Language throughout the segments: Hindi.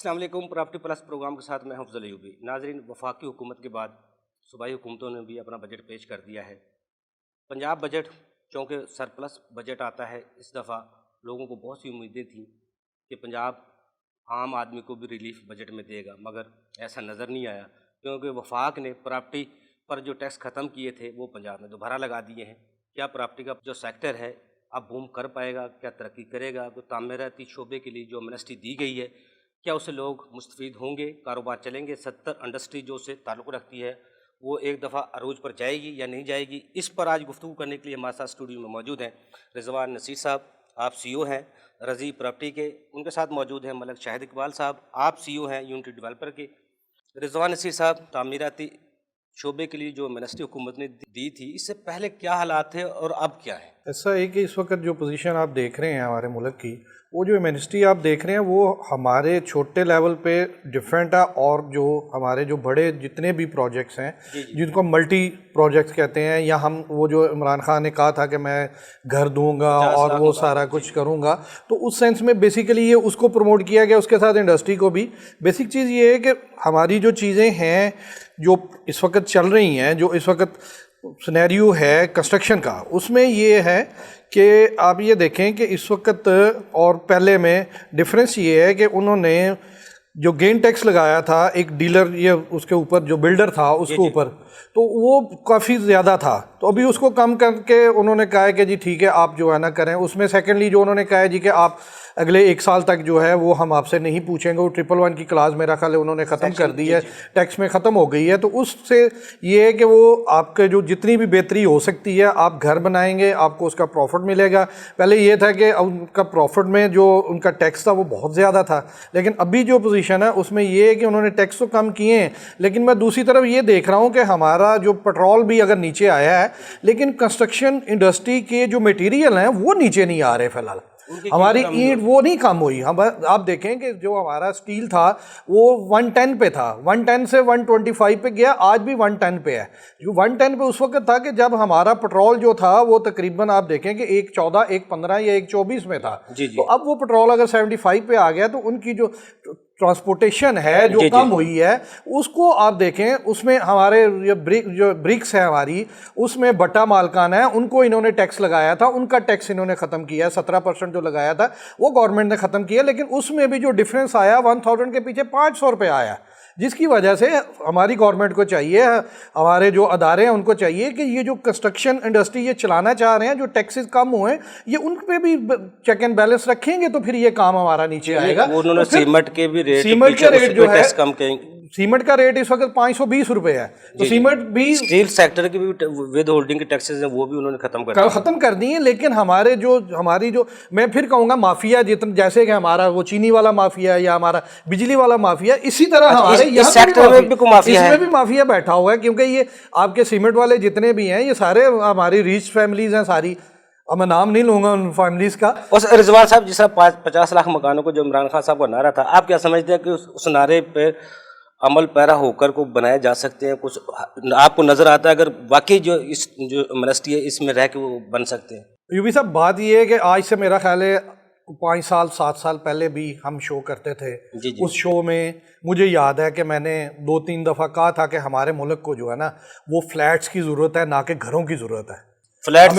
अस्सलाम वालेकुम। प्रॉपर्टी प्लस प्रोग्राम के साथ मैं अफजल अयूबी। नाजरीन, वफाकी हुकूमत के बाद सूबाई हुकूमतों ने भी अपना बजट पेश कर दिया है। पंजाब बजट चूँकि सरप्लस बजट आता है, इस दफ़ा लोगों को बहुत सी उम्मीदें थी कि पंजाब आम आदमी को भी रिलीफ बजट में देगा, मगर ऐसा नज़र नहीं आया क्योंकि वफाक ने प्रॉपर्टी पर जो टैक्स ख़त्म किए थे वो पंजाब में दोबारा लगा दिए हैं। क्या प्रॉपर्टी का जो सेक्टर है अब बूम कर पाएगा? क्या तरक्की करेगा? तो तामीराती शोबे के लिए जो एमनेस्टी दी गई है, क्या उससे लोग मुस्तफ़ीद होंगे? कारोबार चलेंगे? 70 इंडस्ट्री जो उससे ताल्लुक़ रखती है वो एक दफ़ा अरूज पर जाएगी या नहीं जाएगी? इस पर आज गुफ्तगू करने के लिए हमारे साथ स्टूडियो में मौजूद हैं रिजवान नसीर साहब, आप CEO हैं रज़ी प्रॉपर्टी के। उनके साथ मौजूद हैं मलक शाहिद इकबाल साहब, आप CEO हैं यूनिटी डेवलपर के। रिजवान नसीर साहब, तामीराती शोबे के लिए जो एमनेस्टी हुकूमत ने दी थी, इससे पहले क्या हालात थे और अब क्या है? ऐसा है कि इस वक्त जो पोजीशन आप देख रहे हैं हमारे मुल्क की, वो जो एमनेस्टी आप देख रहे हैं वो हमारे छोटे लेवल पे डिफरेंट है, और जो हमारे जो बड़े जितने भी प्रोजेक्ट्स हैं जिनको मल्टी प्रोजेक्ट्स कहते हैं, या हम वो जो इमरान खान ने कहा था कि मैं घर दूंगा और वो सारा कुछ करूंगा, तो उस सेंस में बेसिकली ये उसको प्रमोट किया गया। उसके साथ इंडस्ट्री को भी बेसिक चीज़ ये है कि हमारी जो चीज़ें हैं जो इस वक्त चल रही हैं, जो इस वक्त सिनेरियो है कंस्ट्रक्शन का, उसमें ये है कि आप ये देखें कि इस वक्त और पहले में डिफरेंस ये है कि उन्होंने जो गेन टैक्स लगाया था एक डीलर ये उसके ऊपर जो बिल्डर था उसके ऊपर, तो वो काफ़ी ज़्यादा था। तो अभी उसको कम करके उन्होंने कहा है कि जी ठीक है आप जो है ना करें। उसमें सेकेंडली जो उन्होंने कहा है जी कि आप अगले 1 साल तक जो है वो हम आपसे नहीं पूछेंगे। वो 111 की क्लास मेरा ख्याल है उन्होंने ख़त्म कर दी है, टैक्स में ख़त्म हो गई है। तो उससे ये है कि वो आपके जो जितनी भी बेहतरी हो सकती है, आप घर बनाएंगे आपको उसका प्रॉफिट मिलेगा। पहले ये था कि उनका प्रॉफिट में जो उनका टैक्स था वो बहुत ज़्यादा था, लेकिन अभी जो पोजीशन है उसमें ये है कि उन्होंने टैक्स तो कम किए हैं, लेकिन मैं दूसरी तरफ ये देख रहा हूँ कि हमारा जो पेट्रोल भी अगर नीचे आया है, लेकिन कंस्ट्रक्शन इंडस्ट्री के जो मटेरियल हैं वो नीचे नहीं आ रहे फ़िलहाल। हमारी ईंट वो नहीं कम हुई। हम आप देखें कि जो हमारा स्टील था वो 110 पे था, 110 से 125 पे गया, आज भी 110 पे है। जो 110 पे उस वक्त था कि जब हमारा पेट्रोल जो था वो तकरीबन आप देखें कि 114, 115 या 124 में था। तो अब वो पेट्रोल अगर 75 पे आ गया तो उनकी जो ट्रांसपोर्टेशन है जो कम हुई है, उसको आप देखें उसमें हमारे जो ब्रिक्स है हमारी, उसमें बट्टा मालकान है, उनको इन्होंने टैक्स लगाया था, उनका टैक्स इन्होंने ख़त्म किया। 17% जो लगाया था वो गवर्नमेंट ने ख़त्म किया, लेकिन उसमें भी जो डिफरेंस आया 1000 के पीछे 500 रुपये आया, जिसकी वजह से हमारी गवर्नमेंट को चाहिए, हमारे जो अदारे हैं उनको चाहिए कि ये जो कंस्ट्रक्शन इंडस्ट्री ये चलाना चाह रहे हैं, जो टैक्सेस कम हुए ये उन पे भी चेक एंड बैलेंस रखेंगे तो फिर ये काम हमारा नीचे आएगा। उन्होंने तो सीमेंट के भी रेट, सीमेंट का रेट जो है कम, सीमेंट का रेट इस वक्त 520 रुपये है। तो सीमेंट भी, स्टील सेक्टर की भी विद होल्डिंग के टैक्सेस हैं वो भी उन्होंने खत्म कर दिए। लेकिन हमारी जो मैं फिर कहूँगा माफिया, जितना जैसे कि हमारा वो चीनी वाला माफिया या हमारा बिजली वाला माफिया, इसी तरह हमारे इस सेक्टर में भी माफिया है, इसमें भी माफिया बैठा हुआ है। क्योंकि ये आपके सीमेंट वाले जितने भी हैं ये सारे हमारी रिच फैमिलीज हैं सारी। अब मैं नाम नहीं लूंगा उन फैमिलीज का। और रिजवान साहब, जिस तरह 50 लाख मकानों को जो इमरान खान साहब का नारा था, आप क्या समझते हैं कि उस नारे पे अमल पैरा होकर को बनाए जा सकते हैं? कुछ आपको नजर आता है अगर वाकई जो एमनेस्टी है इसमें रह के वो बन सकते हैं? यूबी साहब, बात ये है कि आज से मेरा ख्याल है 5 साल 7 साल पहले भी हम शो करते थे। उस शो में मुझे याद है कि मैंने 2-3 दफ़ा कहा था कि हमारे मुल्क को जो है ना वो फ्लैट्स की ज़रूरत है, ना कि घरों की ज़रूरत है। फ्लैट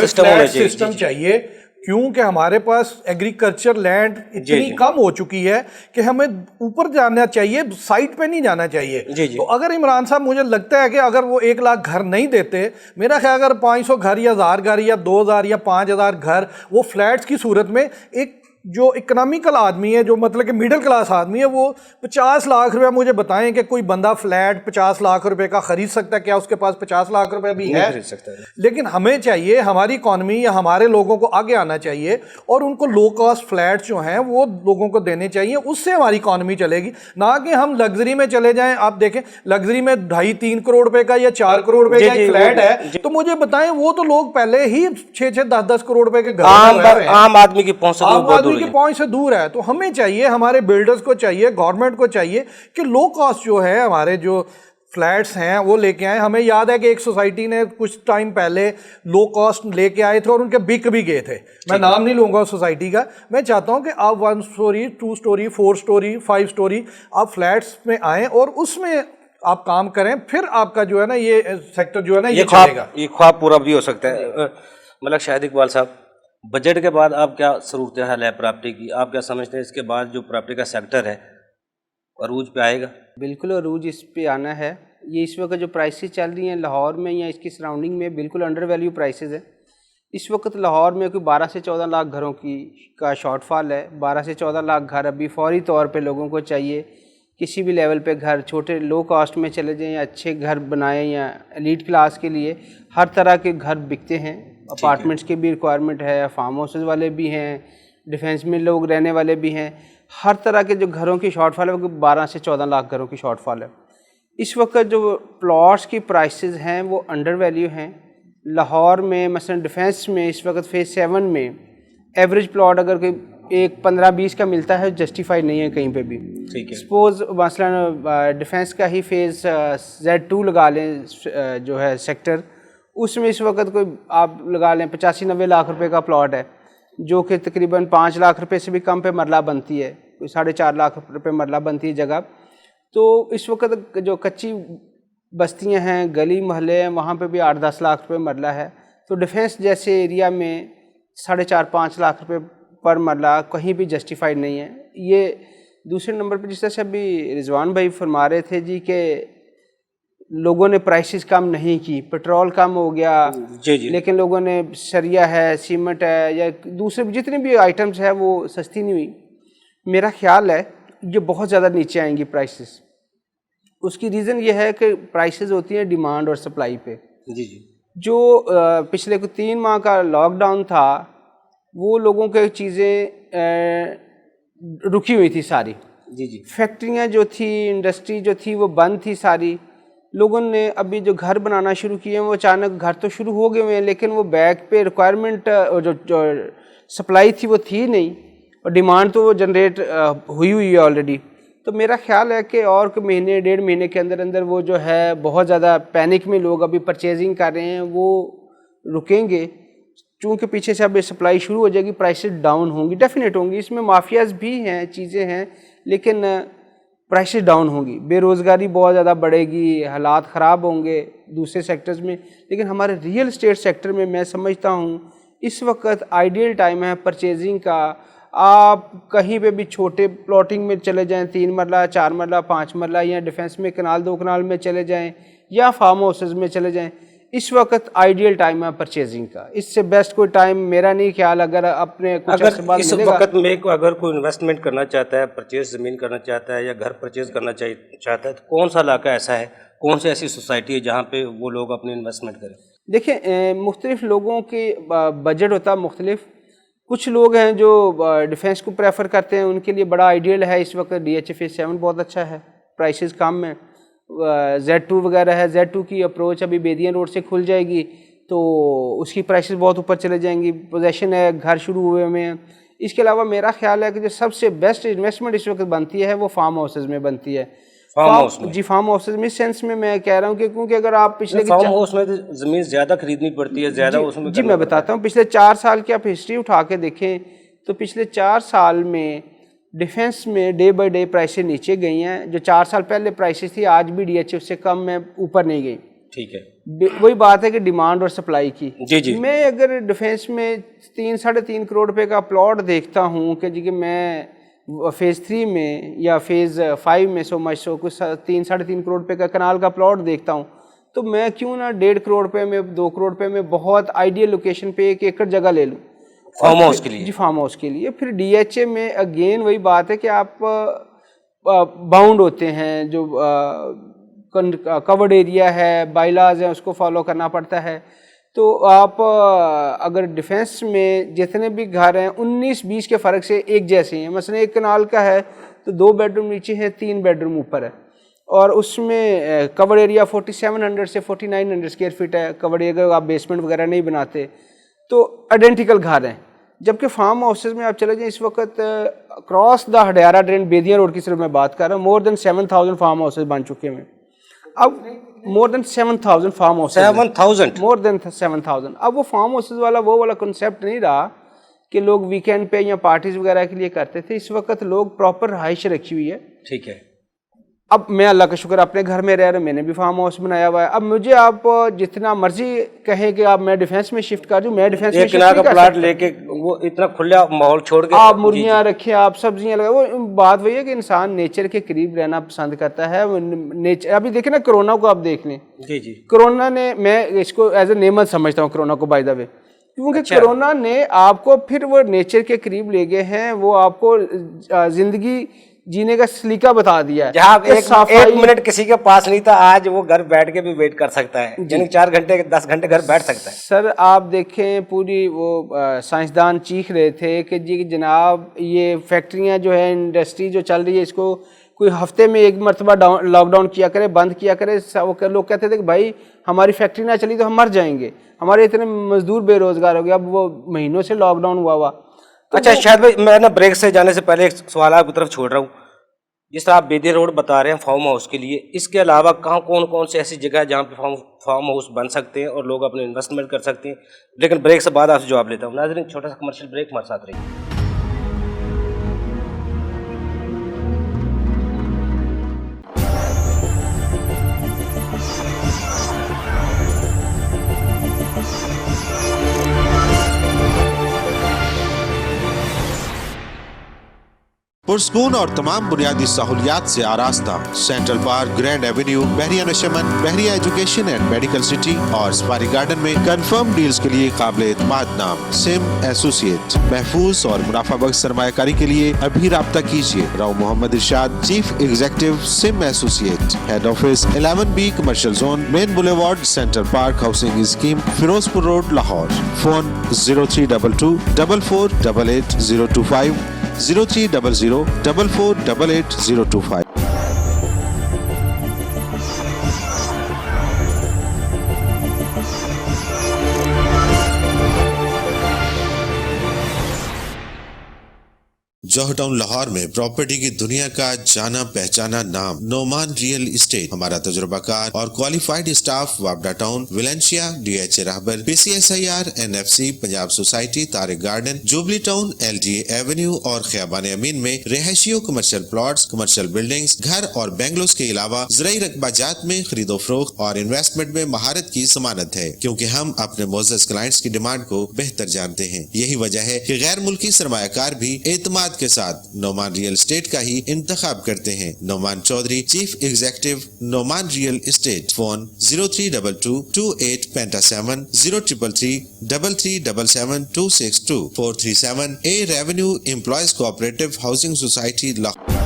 सिस्टम चाहिए, क्योंकि हमारे पास एग्रीकल्चर लैंड इतनी कम हो चुकी है कि हमें ऊपर जाना चाहिए, साइट पे नहीं जाना चाहिए। तो अगर इमरान साहब, मुझे लगता है कि अगर वो 1 लाख घर नहीं देते, मेरा ख्याल अगर 500 घर या 1000 घर या 2000 या 5000 घर वो फ्लैट्स की सूरत में, एक जो इकोनॉमिकल आदमी है, जो मतलब कि मिडिल क्लास आदमी है, वो 50 लाख रुपए, मुझे बताएं कि कोई बंदा फ्लैट 50 लाख रुपए का खरीद सकता है? क्या उसके पास 50 लाख रुपए भी है? खरीद सकता है। लेकिन हमें चाहिए, हमारी इकॉनमी या हमारे लोगों को आगे आना चाहिए और उनको लो कॉस्ट फ्लैट्स जो हैं वो लोगों को देने चाहिए, उससे हमारी इकॉनमी चलेगी। ना कि हम लग्जरी में चले जाएं। आप देखें लग्जरी में 2.5-3 करोड़ रुपए का या 4 करोड़ रुपए का एक फ्लैट है, तो मुझे बताएं वो तो लोग पहले ही 6-6, 10-10 करोड़ रुपए के घर आम आदमी की पहुंच से दूर है। तो हमें चाहिए, हमारे बिल्डर्स को चाहिए, गवर्नमेंट को चाहिए कि लो कॉस्ट जो है हमारे जो फ्लैट्स हैं वो लेके आए। हमें याद है कि एक सोसाइटी ने कुछ टाइम पहले लो कॉस्ट लेके आए थे और उनके बिक भी गए थे। मैं नाम नहीं लूँगा उस सोसाइटी का। मैं चाहता हूँ कि आप 1 स्टोरी, 2 स्टोरी, 4 स्टोरी, 5 स्टोरी आप फ्लैट्स में आएँ और उसमें आप काम करें, फिर आपका जो है ना ये सेक्टर जो है ना ये चलेगा। ये ख्वाब पूरा भी हो सकता है। मलक शाहिद इकबाल साहब, बजट के बाद आप क्या सूरत हाल है प्रॉपर्टी की? आप क्या समझते हैं इसके बाद जो प्रॉपर्टी का सेक्टर है अरूज पे आएगा? बिल्कुल अरूज इस पे आना है। ये इस वक्त जो प्राइसेस चल रही हैं लाहौर में या इसकी सराउंडिंग में बिल्कुल अंडर वैल्यू प्राइसेस है। इस वक्त लाहौर में कोई 12 से 14 लाख घरों का शॉर्टफॉल है। 12 से 14 लाख घर अभी फौरी तौर पे लोगों को चाहिए। किसी भी लेवल पे घर, छोटे लो कॉस्ट में चले जाएं या अच्छे घर बनाएं या एलीट क्लास के लिए हर तरह के घर बिकते हैं। अपार्टमेंट्स की भी रिक्वायरमेंट है, फार्म हाउसेज वाले भी हैं, डिफेंस में लोग रहने वाले भी हैं। हर तरह के जो घरों की शॉर्टफॉल है वो 12 से 14 लाख घरों की शॉर्टफॉल है। इस वक्त जो प्लॉट्स की प्राइसेस हैं वो अंडर वैल्यू हैं। लाहौर में मसलन डिफेंस में इस वक्त फेज़ 7 में एवरेज प्लॉट अगर कोई एक 15-20 का मिलता है जस्टिफाई नहीं है कहीं पे भी। ठीक है। सपोज मसलन डिफेंस का ही फेज़ Z2 लगा लें जो है सेक्टर, उसमें इस वक्त कोई आप लगा लें 85-90 लाख रुपए का प्लॉट है जो कि तकरीबन 5 लाख रुपए से भी कम पे मरला बनती है, कोई 4.5 लाख रुपए मरला बनती है जगह। तो इस वक्त जो कच्ची बस्तियां हैं, गली मोहल्ले हैं, वहाँ पे भी 8-10 लाख रुपए मरला है। तो डिफेंस जैसे एरिया में 4.5-5 लाख रुपए पर मरला कहीं भी जस्टिफाइड नहीं है। ये दूसरे नंबर पर जिस तरह से अभी रिजवान भाई फरमा रहे थे जी कि लोगों ने प्राइसेस कम नहीं की, पेट्रोल कम हो गया जी, लेकिन लोगों ने सरिया है, सीमेंट है या दूसरे जितने भी आइटम्स है वो सस्ती नहीं हुई। मेरा ख्याल है ये बहुत ज़्यादा नीचे आएंगी प्राइसेस। उसकी रीज़न ये है कि प्राइसेस होती हैं डिमांड और सप्लाई पे। जी जी। जो पिछले कुछ 3 माह का लॉकडाउन था वो लोगों के चीज़ें रुकी हुई थी सारी। जी जी। फैक्ट्रियाँ जो थी, इंडस्ट्री जो थी वो बंद थी सारी। लोगों ने अभी जो घर बनाना शुरू किए हैं वो अचानक घर तो शुरू हो गए हुए हैं लेकिन वो बैक पे रिक्वायरमेंट जो सप्लाई थी वो थी नहीं और डिमांड तो वो जनरेट हुई है ऑलरेडी। तो मेरा ख्याल है कि और के महीने 1.5 महीने के अंदर अंदर वो जो है बहुत ज़्यादा पैनिक में लोग अभी परचेजिंग कर रहे हैं वो रुकेंगे। चूँकि पीछे से अभी सप्लाई शुरू हो जाएगी, प्राइसेस डाउन होंगी, डेफिनेट होंगी। इसमें माफियाज भी हैं, चीज़ें हैं, लेकिन प्राइसेस डाउन होंगी। बेरोज़गारी बहुत ज़्यादा बढ़ेगी, हालात ख़राब होंगे दूसरे सेक्टर्स में। लेकिन हमारे रियल एस्टेट सेक्टर में मैं समझता हूँ इस वक्त आइडियल टाइम है परचेजिंग का। आप कहीं पे भी छोटे प्लॉटिंग में चले जाएं, 3 मरला, 4 मरला, 5 मरला, या डिफेंस में कनाल 2 कनाल में चले जाएं या फार्म हाउसेज में चले जाएं, इस वक्त आइडियल टाइम है परचेजिंग का। इससे बेस्ट कोई टाइम मेरा नहीं ख्याल। अगर अपने कुछ अगर इस वक्त में अगर कोई इन्वेस्टमेंट करना चाहता है, परचेज ज़मीन करना चाहता है या घर परचेज करना चाहता है तो कौन सा इलाका ऐसा है, कौन सी ऐसी सोसाइटी है जहाँ पे वो लोग अपनी इन्वेस्टमेंट करें? देखिए मुख्तलिफ लोगों के बजट होता है मुख्तलिफ। कुछ लोग हैं जो डिफेंस को प्रेफर करते हैं, उनके लिए बड़ा आइडियल है इस वक्त DHA फेज़ 7 बहुत अच्छा है, प्राइसेस कम है। Z2 वगैरह है, Z2 की अप्रोच अभी बेदिया रोड से खुल जाएगी तो उसकी प्राइसेस बहुत ऊपर चले जाएंगी। पोजेशन है, घर शुरू हुए हुए हैं। इसके अलावा मेरा ख्याल है कि जो सबसे बेस्ट इन्वेस्टमेंट इस वक्त बनती है वो फार्म हाउसेज में बनती है। फार्म हाउसेज में इस सेंस में मैं कह रहा हूँ कि क्योंकि अगर आप पिछले फार्म हाउस में ज़मीन ज़्यादा खरीदनी पड़ती है, ज़्यादा उसमें जी मैं बताता हूँ। पिछले 4 साल की आप हिस्ट्री उठा के देखें तो पिछले 4 साल में डिफेंस में डे बाय डे प्राइसेस नीचे गई हैं। जो 4 साल पहले प्राइसेस थी आज भी DHA उससे कम में ऊपर नहीं गई। ठीक है, वही बात है कि डिमांड और सप्लाई की। जी जी। मैं अगर डिफेंस में 3-3.5 करोड़ रुपए का प्लॉट देखता हूँ कि जी कि मैं फेज़ 3 में या फेज़ 5 में कुछ 3-3.5 करोड़ रुपए का कनाल का प्लॉट देखता हूँ तो मैं क्यों ना 1.5 करोड़ रुपए में, 2 करोड़ रुपए में बहुत आइडियल लोकेशन पे 1 एकड़ जगह ले लूँ फार्म हाउस के लिए। जी फार्म हाउस के लिए। फिर DHA में अगेन वही बात है कि आप बाउंड होते हैं, जो कवर्ड एरिया है, बाइलाज हैं, उसको फॉलो करना पड़ता है। तो आप अगर डिफेंस में जितने भी घर हैं 19-20 के फ़र्क से एक जैसे हैं। मसलन 1 कनाल का है तो 2 बेडरूम नीचे है, 3 बेडरूम ऊपर है और उसमें कवर्ड एरिया 4700 से 4900 स्क्वायर फीट है। कवर्ड एरिया अगर आप बेसमेंट वगैरह नहीं बनाते तो आइडेंटिकल घर हैं। जबकि फार्म हाउसेज में आप चले जाएं इस वक्त cross the Hadiara drain Bedian road की सिर्फ मैं बात कर रहा हूँ, मोर देन 7000 फार्म हाउसेज बन चुके हैं। अब more than 7,000 farm house, 7,000 more than 7,000। अब वो फार्म हाउसेज वाला वो वाला कॉन्सेप्ट नहीं रहा कि लोग वीकेंड पे या पार्टीज वगैरह के लिए करते थे। इस वक्त लोग प्रॉपर रहाइश रखी हुई है। ठीक है। अब मैं अल्लाह का शुक्र अपने घर में रह रहा, मैंने भी फार्म हाउस बनाया हुआ है। अब मुझे आप जितना मर्जी कहें कि आप मैं डिफेंस में शिफ्ट कर दूं, मैं डिफेंस में शिफ्ट का प्लाट लेके वो इतना खुला माहौल छोड़ के आप मुर्गियां रखें, आप सब्जियां लगाए, वो बात वही है कि इंसान नेचर के करीब रहना पसंद करता है। नेचर अभी देखें ना, कोरोना को आप देख लें। जी जी। कोरोना ने, मैं इसको एज ए नेमत समझता हूँ कोरोना को, बाय द वे, क्योंकि कोरोना ने आपको फिर वो नेचर के करीब ले गए हैं। वो आपको जिंदगी जीने का सलीका बता दिया है। जहाँ एक मिनट किसी के पास नहीं था, आज वो घर बैठ के भी वेट कर सकता है, यानी 4 घंटे 10 घंटे घर बैठ सकता है। सर आप देखें, पूरी वो साइंसदान चीख रहे थे कि जी जनाब ये फैक्ट्रियां जो है, इंडस्ट्री जो चल रही है, इसको कोई हफ्ते में एक मरतबा लॉकडाउन किया करे, बंद किया करे। वो लोग कहते थे कि भाई हमारी फैक्ट्री ना चली तो हम मर जाएंगे, हमारे इतने मजदूर बेरोजगार हो गए। अब वो महीनों से लॉकडाउन हुआ। तो अच्छा शायद भाई, मैं ना ब्रेक से जाने से पहले एक सवाल आपकी तरफ छोड़ रहा हूँ। जिस तरह आप बेदी रोड बता रहे हैं फार्म हाउस के लिए, इसके अलावा कहाँ कौन सी ऐसी जगह है जहाँ पे फार्म हाउस बन सकते हैं और लोग अपने इन्वेस्टमेंट कर सकते हैं? लेकिन ब्रेक से बाद आपसे जवाब लेता हूँ। नाज़रीन, छोटा सा कमर्शियल ब्रेक हमारे साथ रहिए। पुरस्कून और तमाम बुनियादी सहूलियात से आरास्ता central park, grand avenue, Bahria Nasheman, Bahria education and medical city और सफारी गार्डन में कंफर्म डील्स के लिए काबिल एतमाद नाम सिम एसोसिएट। महफूज और मुनाफाबख्श सरमायाकारी के लिए अभी राब्ता कीजिए। Rao Mohammad Irshad, chief executive, Sim associate, head office 11B commercial zone, main boulevard, central park housing scheme, Ferozepur road, Lahore. Phone 0322 4488 025 0300 4488 025। Johar town Lahore में प्रॉपर्टी की दुनिया का जाना पहचाना नाम नोमान रियल एस्टेट। हमारा तजुर्बाकार और qualified staff Wapda town, Valencia, DHA Rahbar, PCSIR, NFC, Punjab society, Tariq garden, jubilee town, LDA avenue और खियाबान अमीन में रिहायशियों, कमर्शियल प्लॉट्स, कमर्शियल बिल्डिंग्स, घर और बेंगलोस के अलावा ज़राई रकबाजात में खरीदो फरोख्त और इन्वेस्टमेंट में महारत की जमानत है, क्योंकि हम अपने मोअज़्ज़ज़ क्लाइंट्स की डिमांड को बेहतर जानते हैं। यही वजह है कि गैर मुल्की सरमायाकार भी एतमाद के साथ नोमान रियल एस्टेट का ही इंतखाब करते हैं। Noman Chaudhry, chief executive, Noman real estate. Phone 0322 28 57 0333 3377 262 437 A revenue employees cooperative housing society Lahore.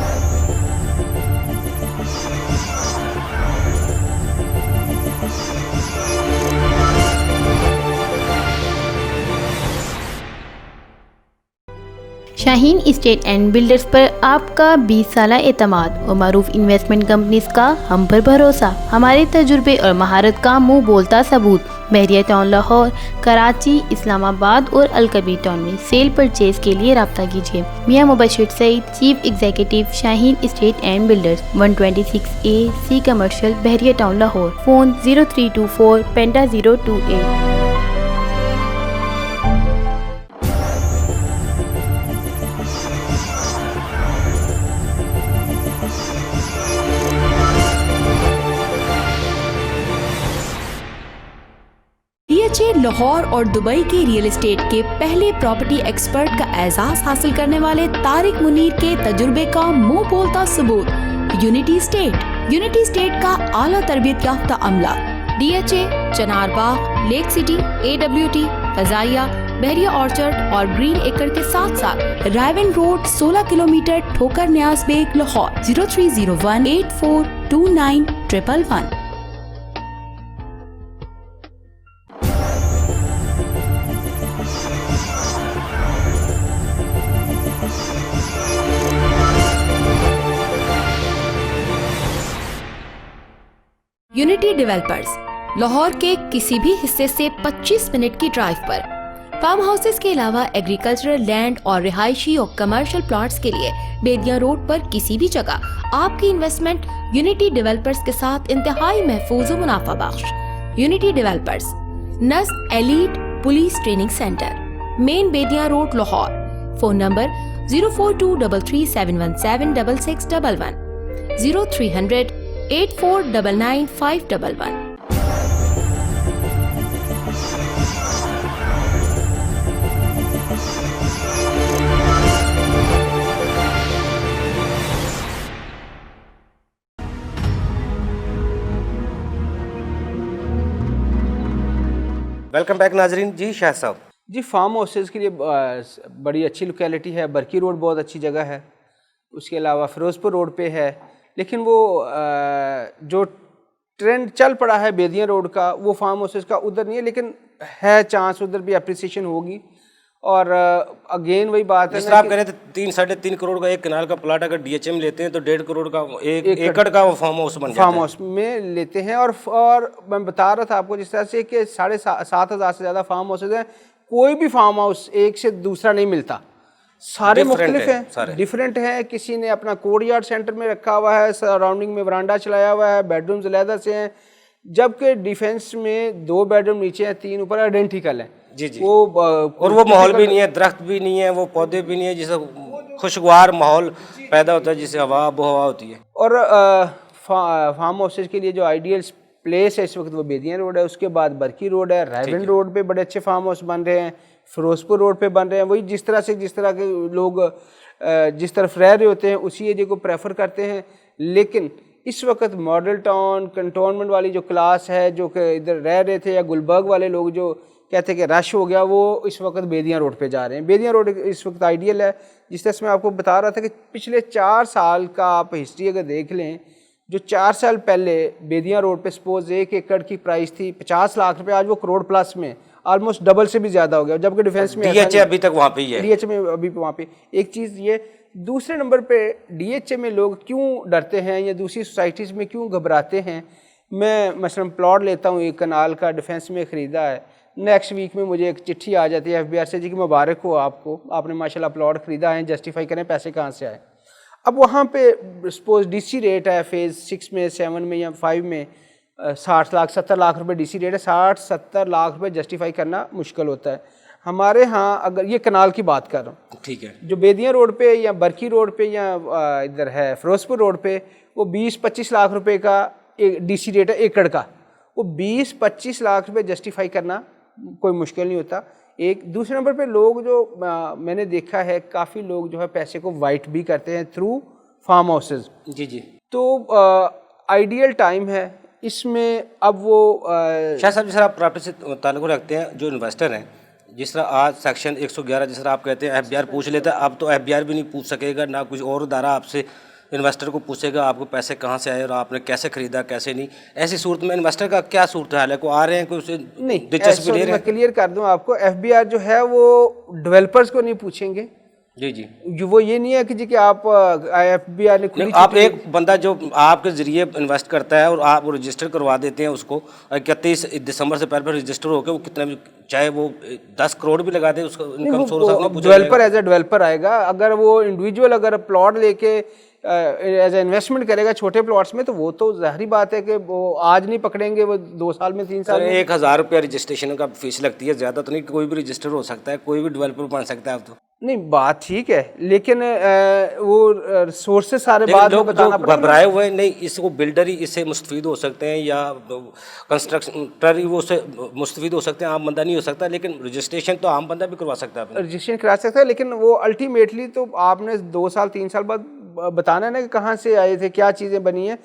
Shaheen estate and builders पर आपका 20 साल एतमाद और मारूफ इन्वेस्टमेंट कंपनीज का हम पर भरोसा। हमारे तजुर्बे और महारत का मुंह बोलता सबूत। बहरिया टाउन लाहौर, कराची, इस्लामाबाद और अलकबीर टाउन में सेल परचेज के लिए रब्ता कीजिए। Mian Mubashir Saeed, chief executive, Shaheen estate and builders, 126A C commercial, Bahria town Lahore. Phone 0324 पेंटा 028। DHA लाहौर और दुबई के रियल एस्टेट के पहले प्रॉपर्टी एक्सपर्ट का एजाज हासिल करने वाले तारिक मुनीर के तजुर्बे का मुंह बोलता सबूत। यूनिटी स्टेट का आला तरबियत याफ्ता अमला, DHA, Chinarbagh, lake city, AWT, Fazaia, Bahria orchard और ग्रीन एकड़ के साथ साथ Raiwind road 16 kilometre Thokar Niaz Baig Lahore. 0301 8429 111। Unity developers, Lahore के किसी भी हिस्से से 25 मिनट की ड्राइव पर। फार्म हाउसेस के अलावा एग्रीकल्चरल लैंड और रिहायशी और कमर्शियल प्लॉट्स के लिए बेदिया रोड पर किसी भी जगह आपकी इन्वेस्टमेंट यूनिटी डेवलपर्स के साथ इंतहाई महफूज और मुनाफा बख्श। यूनिटी डेवलपर्स, नस्ब elite police training centre, main Bedian road, Lahore. Phone number 042337176611, 0300 8499 511। Welcome back नाजरीन। जी शाह साहब। जी, फार्म हाउसेस के लिए बड़ी अच्छी लोकेलिटी है। बरकी रोड बहुत अच्छी जगह है, उसके अलावा फिरोज़पुर रोड पे है। लेकिन वो जो ट्रेंड चल पड़ा है बेदिया रोड का, वो फार्म हाउसेस का उधर नहीं है, लेकिन है चांस उधर भी अप्रिसिएशन होगी। और अगेन वही बात है, जिस तरह आप कह रहे थे 3-3.5 करोड़ का एक कनाल का प्लाट अगर डीएचएम लेते हैं तो 1.5 करोड़ का एक एकड़ का वो फार्म हाउस बन जाता है। फार्म हाउस में लेते हैं। और मैं बता रहा था आपको जिस तरह से कि 7,500 से ज़्यादा फार्म हाउसेज हैं। कोई भी फार्म हाउस एक से दूसरा नहीं मिलता, सारे मुख्तलिफ हैं, डिफरेंट हैं। किसी ने अपना कोर्टयार्ड सेंटर में रखा हुआ है, सराउंडिंग में वरांडा चलाया हुआ है, बेडरूम्स अलहदा से हैं, जबकि डिफेंस में 2 बेडरूम नीचे हैं, 3 ऊपर, आइडेंटिकल है। जी जी। और वो माहौल भी नहीं है, दरख्त भी नहीं है, वो पौधे भी नहीं है, जिससे खुशगवार माहौल पैदा होता है, जिससे हवा आबो हवा होती है। और फार्म हाउसेज के लिए जो आइडियल प्लेस है इस वक्त वो बेदिया रोड है। उसके बाद बरकी रोड है, रायवन रोड पे बड़े अच्छे फार्म हाउस बन रहे हैं, फिरोजपुर रोड पे बन रहे हैं। वही जिस तरह के लोग जिस तरफ रह रहे होते हैं उसी एरिया को प्रेफर करते हैं। लेकिन इस वक्त मॉडल टाउन कंटोनमेंट वाली जो क्लास है, जो कि इधर रह रहे थे, या गुलबर्ग वाले लोग जो कहते हैं कि रश हो गया, वो इस वक्त बेदिया रोड पे जा रहे हैं। बेदिया रोड इस वक्त आइडियल है। जिस तरह से मैं आपको बता रहा था कि पिछले 4 साल का आप हिस्ट्री अगर देख लें, जो 4 साल पहले बेदिया रोड पे सपोज 1 एकड़ की प्राइस थी 50 लाख रुपए, आज वो करोड़ प्लस में, ऑलमोस्ट डबल से भी ज़्यादा हो गया। जबकि डिफेंस में डीएचए अभी तक वहाँ पे ही है। डीएचए में अभी वहाँ पे एक चीज़ ये। दूसरे नंबर पे डीएचए में लोग क्यों डरते हैं या दूसरी सोसाइटीज़ में क्यों घबराते हैं। मैं मसलन प्लॉट लेता हूँ, 1 कनाल का डिफेंस में ख़रीदा है, नेक्स्ट वीक में मुझे एक चिट्ठी आ जाती है एफबीआर से, जी कि मुबारक हो आपको, आपने माशाल्लाह प्लॉट ख़रीदा है, जस्टिफाई करें पैसे कहाँ से आए। अब वहाँ पे सपोज डीसी रेट है फेज़ 6 में, 7 में या 5 में 60 लाख 70 लाख रुपए डीसी रेट है। 60-70 लाख रुपए जस्टिफाई करना मुश्किल होता है। हमारे यहाँ अगर ये कनाल की बात कर रहा हूँ, ठीक है, जो बेदिया रोड पे या बरकी रोड पे या इधर है फिरोजपुर रोड पे, वो 20-25 लाख रुपए का एक डीसी रेट है एकड़ का। वो 20-25 लाख रुपए जस्टिफाई करना कोई मुश्किल नहीं होता। एक दूसरे नंबर पे लोग जो मैंने देखा है, काफ़ी लोग जो है पैसे को वाइट भी करते हैं थ्रू फार्म हाउसेज। जी जी। तो आइडियल टाइम है इसमें। अब वो शाह साहब, जिस तरह आप प्रॉपर्टी से ताल्लुक़ रखते हैं, जो इन्वेस्टर हैं, जिस तरह आज सेक्शन 111 जिस तरह आप कहते हैं एफबीआर पूछ लेता है, अब तो एफबीआर भी नहीं पूछ सकेगा, ना कुछ और इदारा आपसे इन्वेस्टर को पूछेगा आपको पैसे कहाँ से आए और आपने कैसे खरीदा कैसे नहीं। ऐसी सूरत में इन्वेस्टर का क्या सूरत हाल है? को आ रहे हैं, कोई उसे नहीं दिलचस्पी ले रहे हैं? मैं क्लियर कर दूं आपको, एफबीआर जो है वो डेवलपर्स को नहीं पूछेंगे। जी जी। वो ये नहीं है कि जी कि आप एफबीआर ने आप एक बंदा जो आपके जरिए इन्वेस्ट करता है और आप रजिस्टर करवा देते हैं उसको, 31 दिसंबर से पहले रजिस्टर होकर, वो कितना भी चाहे वो 10 करोड़ भी लगा दे, उसका income source developer as a developer आएगा। अगर वो इंडिविजुअल अगर प्लॉट लेके एज ए इन्वेस्टमेंट करेगा छोटे प्लॉट्स में, तो वो तो जाहिर बात है कि वो आज नहीं पकड़ेंगे, वो 2 साल में 3 साल में। 1000 रुपया रजिस्ट्रेशन का फीस लगती है, ज़्यादा तो नहीं। कोई भी रजिस्टर हो सकता है, कोई भी डेवलपर बन सकता है। अब तो नहीं, बात ठीक है, लेकिन वो सोर्सेस सारे बाद में बताना पड़ेगा। घबराए हुए नहीं, इसको बिल्डर ही इससे मुस्तफीद हो सकते हैं या कंस्ट्रक्टर ही वो उससे मुस्तफीद हो सकते हैं, आम बंदा नहीं हो सकता। लेकिन रजिस्ट्रेशन तो आम बंदा भी करवा सकता है, रजिस्ट्रेशन करा सकता है। लेकिन वो अल्टीमेटली तो आपने 2 साल 3 साल बाद बताना है ना कि कहाँ से आए थे, क्या चीज़ें बनी हैं।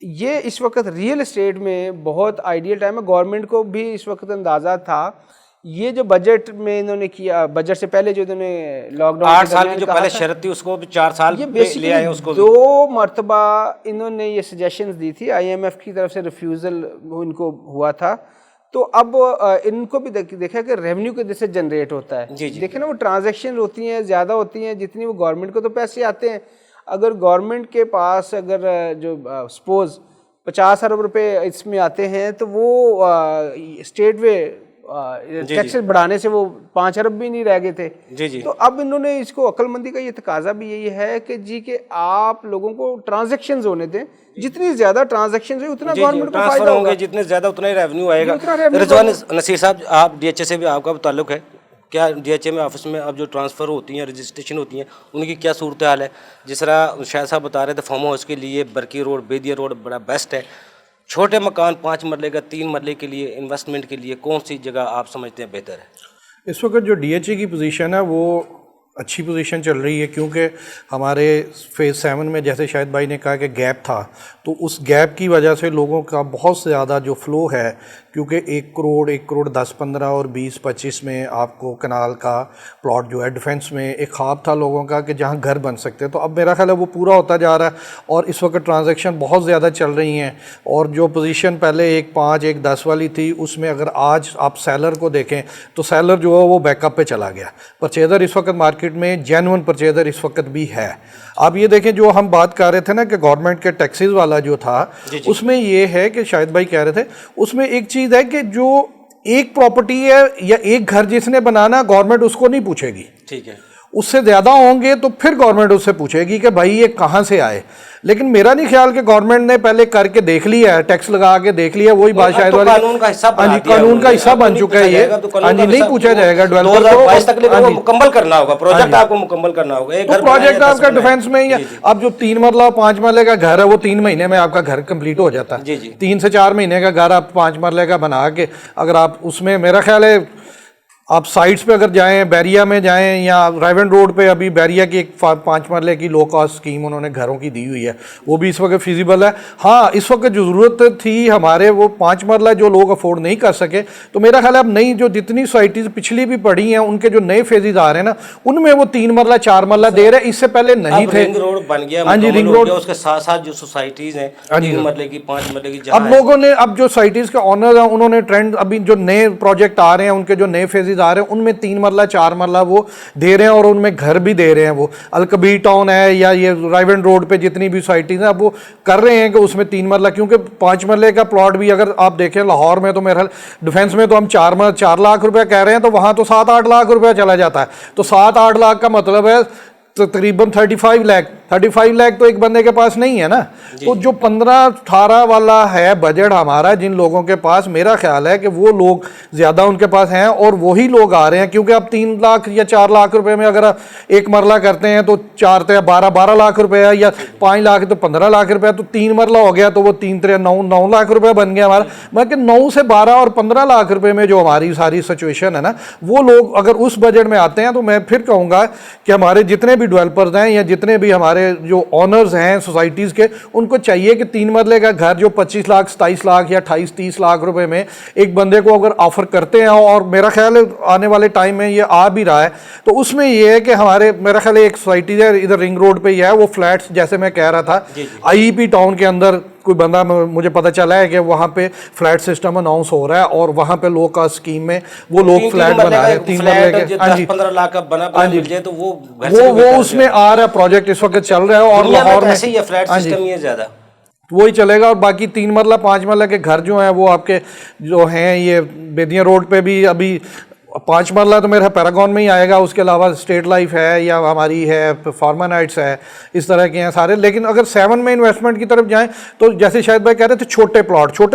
ये इस वक्त रियल एस्टेट में बहुत आइडियल टाइम है। गवर्नमेंट को भी इस वक्त अंदाज़ा था। ये जो बजट में इन्होंने किया, बजट से पहले जो इन्होंने लॉकडाउन 8 साल की जो पहले शर्त थी उसको भी 4 साल ले आए। उसको 2 मरतबा इन्होंने ये सजेशंस दी थी, IMF की तरफ से रिफ्यूज़ल इनको हुआ था। तो अब इनको भी देखा कि रेवेन्यू के जैसे जनरेट होता है। देखें ना, वो ट्रांजैक्शन होती हैं ज़्यादा होती हैं जितनी वो गवर्नमेंट को तो पैसे आते हैं। अगर गवर्नमेंट के पास अगर जो सपोज 50 अरब रुपए इसमें आते हैं, तो वो स्टेट वे टैक्सेस बढ़ाने से वो 5 अरब भी नहीं रह गए थे। जी जी। तो अब इन्होंने इसको, अक्लमंदी का ये तकाजा भी यही है कि जी के आप लोगों को ट्रांजैक्शंस होने दें, जितनी ज्यादा ट्रांजैक्शंस है उतना गवर्नमेंट को फायदा होगा, जितने ज्यादा उतना ही रेवेन्यू आएगा। उतना revenue रिजवान नसीर साहब, आप डीएचए से भी आपका ताल्लुक है, क्या डीएचए में ऑफिस में अब जो ट्रांसफ़र होती हैं, रजिस्ट्रेशन होती हैं, उनकी क्या सूरत हाल है? जिस तरह शायद साहब बता रहे थे, फार्म हाउस के लिए बरकी रोड, बेदिया रोड बड़ा बेस्ट है। छोटे मकान 5 मरले का 3 मरले के लिए इन्वेस्टमेंट के लिए कौन सी जगह आप समझते हैं बेहतर है? इस वक्त जो डीएचए की पोजीशन है वो अच्छी पोजीशन चल रही है, क्योंकि हमारे फेज़ 7 में जैसे शाहिद भाई ने कहा कि गैप था, तो उस गैप की वजह से लोगों का बहुत ज़्यादा जो फ़्लो है, क्योंकि 1 करोड़ 10, 15 और 20, 25 में आपको कनाल का प्लॉट जो है डिफेंस में एक ख्वाब था लोगों का कि जहां घर बन सकते हैं, तो अब मेरा ख्याल है वो पूरा होता जा रहा है। और इस वक्त ट्रांजैक्शन बहुत ज़्यादा चल रही हैं, और जो पोजीशन पहले 1.5, 1.10 वाली थी, उसमें अगर आज आप सेलर को देखें तो सेलर जो है वो बैकअप पे चला गया। परचेज़र इस वक्त मार्केट में जेन्युइन परचेज़र इस वक्त भी है। आप ये देखें, जो हम बात कर रहे थे ना कि गवर्नमेंट के टैक्सेस वाला जो था, उसमें ये है कि शाहिद भाई कह रहे थे, उसमें एक चीज़ है कि जो एक प्रॉपर्टी है या एक घर जिसने बनाना, गवर्नमेंट उसको नहीं पूछेगी। ठीक है। उससे ज़्यादा होंगे तो फिर गवर्नमेंट उससे पूछेगी कि भाई ये कहाँ से आए। लेकिन मेरा नहीं ख्याल कि गवर्नमेंट ने पहले करके देख लिया है, टैक्स लगा के देख लिया, वही बात शायद वाली कानून का हिस्सा हाँ जी, कानून का हिस्सा बन चुका है ये। हाँ जी, नहीं पूछा जाएगा डेवलपर को, मुकम्मल करना होगा प्रोजेक्ट, आपको मुकम्मल करना होगा। तो प्रोजेक्ट आपका डिफेंस में ही, अब जो 3 मरला 5 मरले का घर है वो 3 महीने में आपका घर कंप्लीट हो जाता है। 3 से 4 महीने का घर आप 5 मरले का बना के, अगर आप उसमें, मेरा ख्याल है आप साइट्स पे अगर जाएं, बैरिया में जाएं या रायवन रोड पे, अभी बैरिया की एक 5 मरले की लो कॉस्ट स्कीम उन्होंने घरों की दी हुई है, वो भी इस वक्त फिजिबल है। हाँ, इस वक्त जो ज़रूरत थी हमारे, वो 5 मरला जो लोग अफोर्ड नहीं कर सके, तो मेरा ख्याल है अब नई जो जितनी सोसाइटीज़ पिछली भी पड़ी हैं, उनके जो नए फेजेज आ रहे हैं ना, उनमें वो 3 मरला 4 मरला दे रहे हैं, इससे पहले नहीं थे। रिंग रोड बन गया, हाँ जी, रिंग रोड, उसके साथ साथ जो सोसाइटीज़ हैं 3 मरले की 5 मरले की, अब लोगों ने, अब जो सोसाइटीज़ के ऑनर हैं उन्होंने ट्रेंड, अभी जो नए प्रोजेक्ट आ रहे हैं, उनके जो नए फेजेज आ रहे हैं, उनमें 3 मरला 4 मरला वो दे रहे हैं, और उनमें घर भी दे रहे हैं। वो अलकबीर टाउन है या ये रायवन रोड पे जितनी भी सोसाइटीज हैं, अब वो कर रहे हैं कि उसमें 3 मरला, क्योंकि 5 मरले का प्लॉट भी अगर आप देखें लाहौर में, तो मेरे डिफेंस में तो हम 4 लाख रुपया कह रहे हैं, तो वहाँ तो 7-8 लाख रुपया चला जाता है। तो 7-8 लाख का मतलब है तकरीबन 35 लाख तो एक बंदे के पास नहीं है ना। तो जो 15-18 वाला है बजट हमारा, जिन लोगों के पास, मेरा ख्याल है कि वो लोग ज़्यादा उनके पास हैं, और वही लोग आ रहे हैं, क्योंकि अब 3 लाख या 4 लाख रुपए में अगर आप एक मरला करते हैं तो 4 से 12 लाख रुपया, या 5 लाख तो 15 लाख रुपया, तो 3 मरला हो गया तो वो 3 से 9 लाख रुपया बन गया हमारा। मतलब 9 से 12 और 15 लाख रुपए में जो हमारी सारी सिचुएशन है ना, वो लोग अगर उस बजट में आते हैं, तो मैं फिर कहूँगा कि हमारे जितने भी डेवलपर्स हैं या जितने भी हमारे जो ऑनर्स हैं सोसाइटीज़ के, उनको चाहिए कि 3 मरले का घर जो 25 लाख 27 लाख या 28-30 लाख रुपए में एक बंदे को अगर ऑफर करते हैं, और मेरा ख्याल है आने वाले टाइम में ये आ भी रहा है, तो उसमें ये है कि हमारे, मेरा ख्याल है एक सोसाइटी है इधर रिंग रोड पे ही है, वो फ्लैट्स, जैसे मैं कह रहा था, आईईपी टाउन के अंदर कोई बंदा, मुझे पता चला है कि वहाँ पे फ्लैट सिस्टम अनाउंस हो रहा है, और वहाँ पे लो कास्ट स्कीम में वो लोग फ्लैट बना रहे हैं 3 मरले के। 10-15 लाख का बना मिल जाए तो वो उसमें आ रहा है, प्रोजेक्ट इस वक्त चल रहा है, और लाहौर में ऐसे ही फ्लैट सिस्टम ही है ज़्यादा, वही चलेगा। और बाकी 3 मरला 5 मरला के घर जो हैं वो आपके जो हैं, ये बेदिया रोड पे भी अभी 5 मरला तो मेरा पैरागॉन में ही आएगा, उसके अलावा स्टेट लाइफ है या हमारी है फार्मा नाइट्स है, इस तरह के हैं सारे। लेकिन अगर 7 में इन्वेस्टमेंट की तरफ जाएं, तो जैसे शायद भाई कह रहे थे, छोटे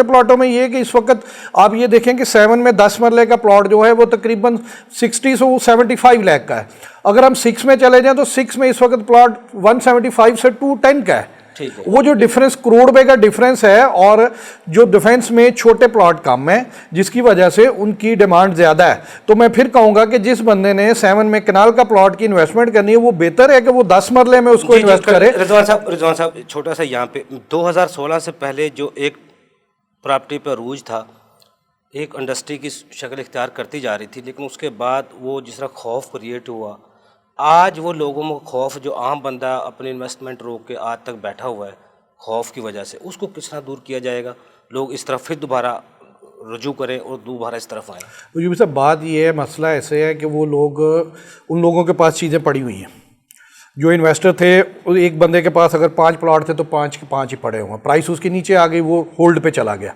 प्लॉटों में ये कि इस वक्त आप ये देखें कि 7 में 10 मरले का प्लॉट जो है वो तकरीबन 60 से 75 लाख का है। अगर हम 6 में चले जाएं तो 6 में इस वक्त प्लॉट 175 से 210 का है। वो जो डिफरेंस, करोड़ रुपए का डिफरेंस है, और जो डिफेंस में छोटे प्लॉट कम है, जिसकी वजह से उनकी डिमांड ज़्यादा है। तो मैं फिर कहूँगा कि जिस बंदे ने 7 में कनाल का प्लॉट की इन्वेस्टमेंट करनी है, वो बेहतर है कि वो 10 मरले में उसको इन्वेस्ट करे। रिजवान साहब छोटा सा यहाँ पे 2016 से पहले जो एक प्रॉपर्टी पर रूज था, एक इंडस्ट्री की शक्ल इख्तियार करती जा रही थी, लेकिन उसके बाद वो जिस तरह खौफ क्रिएट हुआ, आज वो लोगों में खौफ, जो आम बंदा अपनी इन्वेस्टमेंट रोक के आज तक बैठा हुआ है खौफ की वजह से, उसको किस तरह दूर किया जाएगा, लोग इस तरफ फिर दोबारा रुजू करें और दोबारा इस तरफ आएँ? तो ये सब बात ये है, मसला ऐसे है कि वो लोग, उन लोगों के पास चीज़ें पड़ी हुई हैं। जो इन्वेस्टर थे, एक बंदे के पास अगर 5 प्लॉट थे तो 5 के 5 ही पड़े हुए, प्राइस उसके नीचे आ गई, वो होल्ड पे चला गया।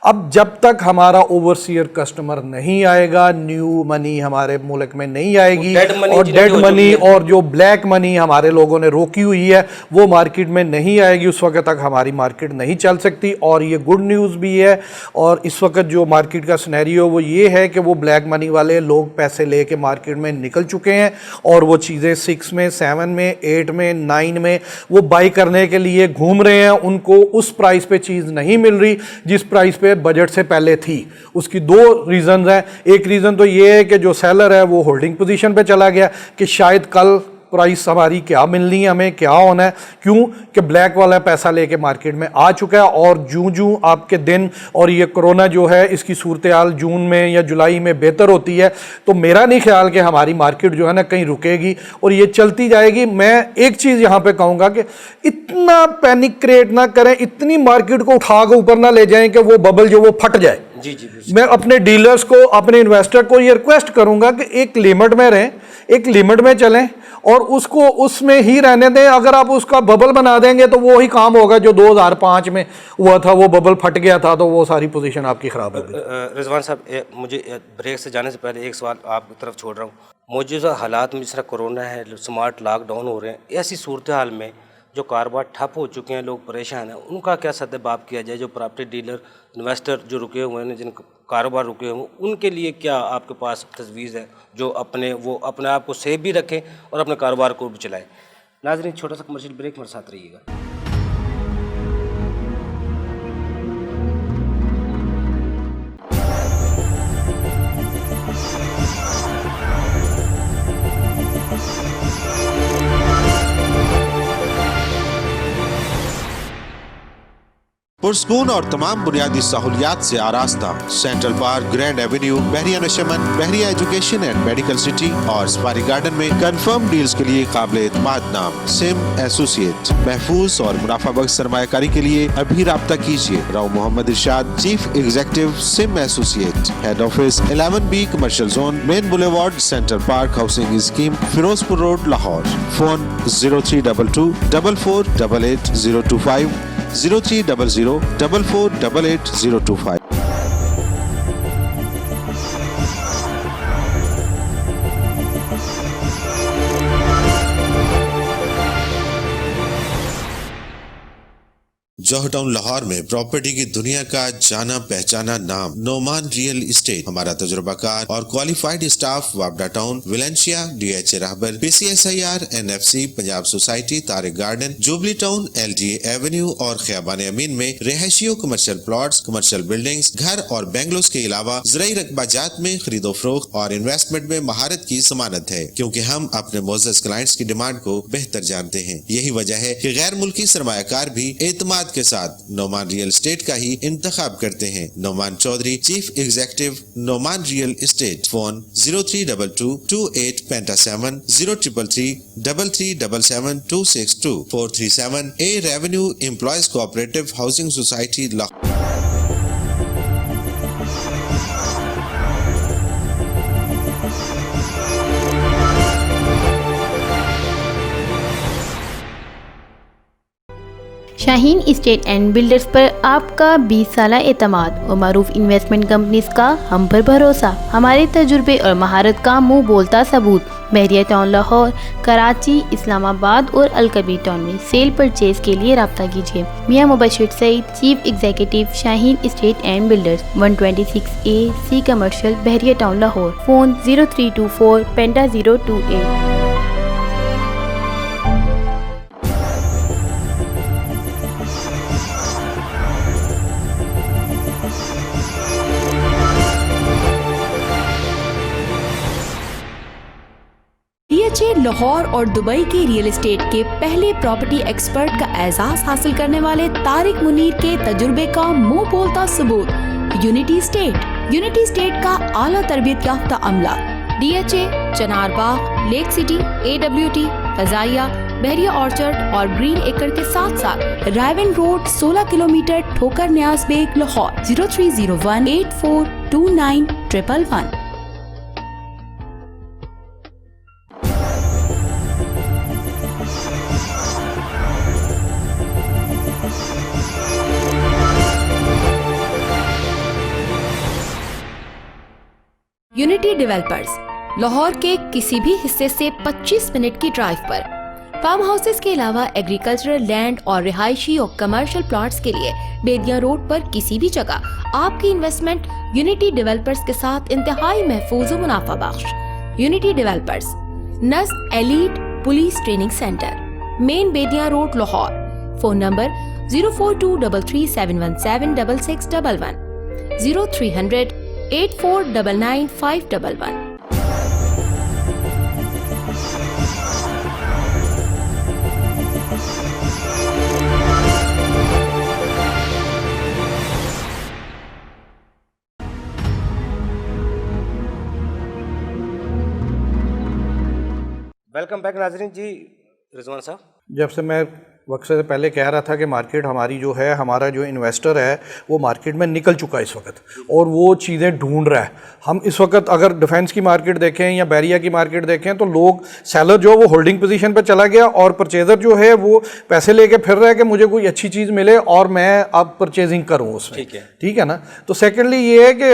अब जब तक हमारा ओवरसीयर कस्टमर नहीं आएगा, न्यू मनी हमारे मुल्क में नहीं आएगी, और डेड मनी और जो ब्लैक मनी हमारे लोगों ने रोकी हुई है वो मार्केट में नहीं आएगी, उस वक्त तक हमारी मार्केट नहीं चल सकती। और ये गुड न्यूज़ भी है। और इस वक्त जो मार्केट का सिनेरियो वो ये है कि वो ब्लैक मनी वाले लोग पैसे ले के मार्केट में निकल चुके हैं और वो चीज़ें 6 में, 7 में, 8 में, 9 में वो बाई करने के लिए घूम रहे हैं। उनको उस प्राइस पे चीज़ नहीं मिल रही जिस प्राइस पे बजट से पहले थी। उसकी 2 रीज़न हैं। एक रीज़न तो ये है कि जो सेलर है वो होल्डिंग पोजीशन पे चला गया कि शायद कल प्राइस हमारी क्या मिलनी है, हमें क्या होना है, क्यों कि ब्लैक वाला पैसा लेके मार्केट में आ चुका है। और जूं आपके दिन और ये कोरोना जो है इसकी सूरत हाल जून में या जुलाई में बेहतर होती है तो मेरा नहीं ख्याल कि हमारी मार्केट जो है ना कहीं रुकेगी और ये चलती जाएगी। मैं एक चीज़ यहाँ पे कहूँगा कि इतना पैनिक क्रिएट ना करें, इतनी मार्केट को उठा के ऊपर ना ले जाएं कि वो बबल जो वो फट जाए। जी। मैं अपने डीलर्स को, अपने इन्वेस्टर को ये रिक्वेस्ट करूँगा कि एक लिमिट में रहें, एक लिमिट में चलें और उसको उसमें ही रहने दें। अगर आप उसका बबल बना देंगे तो वो ही काम होगा जो 2005 में हुआ था, वो बबल फट गया था तो वो सारी पोजीशन आपकी ख़राब हो गई। रिजवान साहब, मुझे ब्रेक से जाने से पहले एक सवाल आपकी तरफ छोड़ रहा हूँ। मौजूदा हालात में जिस तरह कोरोना है, स्मार्ट लॉकडाउन हो रहे हैं, ऐसी सूरत हाल में जो कारोबार ठप हो चुके हैं, लोग परेशान हैं, उनका क्या सद्देबाब किया जाए? जो प्रॉपर्टी डीलर, इन्वेस्टर जो रुके हुए हैं, जिन कारोबार रुके हुए हैं, उनके लिए क्या आपके पास तजवीज़ है जो अपने आप को सेफ भी रखें और अपने कारोबार को भी चलाएं? नाज़रीन, छोटा सा कमर्शियल ब्रेक, मेरे साथ रहिएगा। पुरस्कून और तमाम बुनियादी सहूलियात से आरास्ता central park, grand avenue, Bahria Nasheman, Bahria education and medical city और सफारी गार्डन में कंफर्म डील्स के लिए काबिल एतमाद नाम सिम एसोसिएट। महफूज और मुनाफाबख्श सरमायाकारी के लिए अभी राब्ता कीजिए। Rao Mohammad Irshad, chief executive, Sim associate, head office 11B commercial zone, main boulevard, central park housing scheme, Ferozepur road, Lahore. Phone 0322 4488 025 0300 4488 025। Johar town Lahore में प्रॉपर्टी की दुनिया का जाना पहचाना नाम नोमान रियल इस्टेट। हमारा तजुर्बाकार और qualified staff Wapda town, Valencia, DHA Rahbar, PCSIR, NFC, Punjab society, Tariq garden, jubilee town, LDA avenue और खियाबान अमीन में रिहायशियों, कमर्शियल प्लॉट्स, कमर्शियल बिल्डिंग्स, घर और बेंगलोस के अलावा ज़राई रकबाजात में खरीदो फरोख्त और इन्वेस्टमेंट में महारत की जमानत है, क्योंकि हम अपने मोअज़्ज़ज़ क्लाइंट्स की डिमांड को बेहतर जानते हैं। यही वजह है कि गैर मुल्की सरमायाकार भी एतमाद के साथ नोमान रियल एस्टेट का ही इंतखाब करते हैं। Noman Chaudhry, chief executive, Noman real estate. Phone 0322 28 57 0333 3377 262 437 A revenue employees cooperative housing society Lahore. Shaheen estate and builders पर आपका 20 साला एतमाद और मारूफ इन्वेस्टमेंट कंपनीज का हम पर भरोसा। हमारे तजुर्बे और महारत का मुंह बोलता सबूत। बहरिया टाउन लाहौर, कराची, इस्लामाबाद और अलकबीर टाउन में सेल परचेज के लिए रब्ता कीजिए। Mian Mubashir Saeed, chief executive, Shaheen estate and builders, 126A C commercial, Bahria town Lahore. Phone 0324 पेंटा 028। DHA लाहौर और दुबई के रियल एस्टेट के पहले प्रॉपर्टी एक्सपर्ट का एजाज हासिल करने वाले तारिक मुनीर के तजुर्बे का मुंह बोलता सबूत। यूनिटी स्टेट का आला तरबियत याफ्ता अमला, DHA, Chinarbagh, lake city, AWT, Fazaia, Bahria orchard और ग्रीन एकड़ के साथ साथ Raiwind road 16 kilometre Thokar Niaz Baig Lahore. 0301 8429 111। Unity developers, Lahore के किसी भी हिस्से से 25 मिनट की ड्राइव पर। फार्म हाउसेस के अलावा एग्रीकल्चरल लैंड और रिहायशी और कमर्शियल प्लॉट्स के लिए बेदिया रोड पर किसी भी जगह आपकी इन्वेस्टमेंट यूनिटी डेवलपर्स के साथ इंतहाई महफूज और मुनाफा बख्श। यूनिटी डेवलपर्स, नस्ब elite police training centre, main Bedian road, Lahore. Phone number 042337176611, 0300 8499 511। Welcome back नाजरीन जी। रिजवान साहब, जब से मैं वक्त से पहले कह रहा था कि मार्केट हमारी जो है, हमारा जो इन्वेस्टर है वो मार्केट में निकल चुका है इस वक्त और वो चीज़ें ढूंढ रहा है। हम इस वक्त अगर डिफेंस की मार्केट देखें या बैरिया की मार्केट देखें तो लोग, सेलर जो वो होल्डिंग पोजीशन पे चला गया और परचेज़र जो है वो पैसे लेके फिर रहा है कि मुझे कोई अच्छी चीज़ मिले और मैं अब परचेजिंग करूँ उसमें। ठीक है ना। तो सेकेंडली ये है कि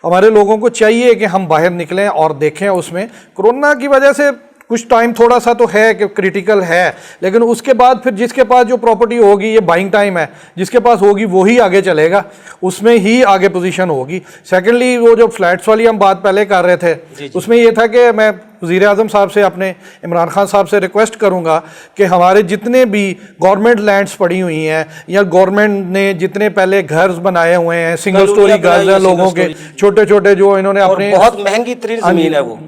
हमारे लोगों को चाहिए कि हम बाहर निकलें और देखें उसमें। कोरोना की वजह से कुछ टाइम थोड़ा सा तो है कि क्रिटिकल है, लेकिन उसके बाद फिर जिसके पास जो प्रॉपर्टी होगी, ये बाइंग टाइम है, जिसके पास होगी वो ही आगे चलेगा, उसमें ही आगे पोजीशन होगी। सेकेंडली वो जो फ्लैट्स वाली हम बात पहले कर रहे थे, उसमें ये था कि मैं वज़ीर आज़म साहब से, अपने इमरान खान साहब से रिक्वेस्ट करूंगा कि हमारे जितने भी गवर्नमेंट लैंड्स पड़ी हुई हैं या गवर्नमेंट ने जितने पहले घर बनाए हुए हैं, सिंगल स्टोरी घर हैं लोगों के, छोटे छोटे जो इन्होंने अपने, बहुत महंगी तरीन ज़मीन है वो,